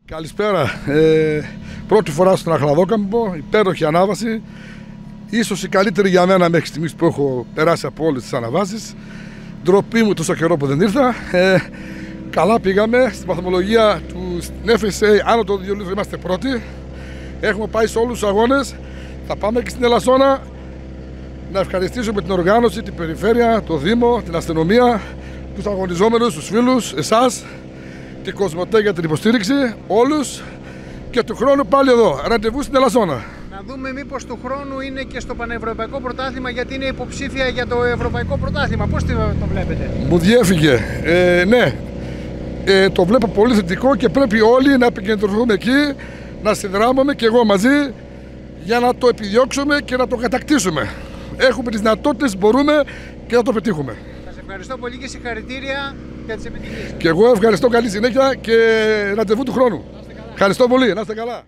Καλησπέρα. Πρώτη φορά στον Αχλαδόκαμπο, υπέροχη ανάβαση. Ίσως η καλύτερη για μένα μέχρι στιγμής που έχω περάσει από όλες τις αναβάσεις. Ντροπή μου τόσο καιρό που δεν ήρθα. Καλά πήγαμε στην βαθμολογία του FSA, άνω των 2 λίθρων είμαστε πρώτοι. Έχουμε πάει σε όλους τους αγώνες. Θα πάμε και στην Ελασσόνα. Να ευχαριστήσουμε την οργάνωση, την περιφέρεια, το Δήμο, την αστυνομία, τους αγωνιζόμενους, τους φίλους, εσάς, την Κοσμοτέ για την υποστήριξη, όλους, και του χρόνου πάλι εδώ, ραντεβού στην Ελασσόνα. Να δούμε μήπως του χρόνου είναι και στο Πανευρωπαϊκό Πρωτάθλημα, γιατί είναι υποψήφια για το Ευρωπαϊκό Πρωτάθλημα. Πώς το βλέπετε? Μου διέφυγε. Ναι, το βλέπω πολύ θετικό και πρέπει όλοι να επικεντρωθούμε εκεί, να συνδράμουμε και εγώ μαζί για να το επιδιώξουμε και να το κατακτήσουμε. Έχουμε τις δυνατότητες, μπορούμε και να το πετύχουμε. Σας ευχαριστώ πολύ και συγχαρητήρια για τις επιτυχίες. Και εγώ ευχαριστώ, καλή συνέχεια και ραντεβού του χρόνου. Ευχαριστώ πολύ, να είστε καλά.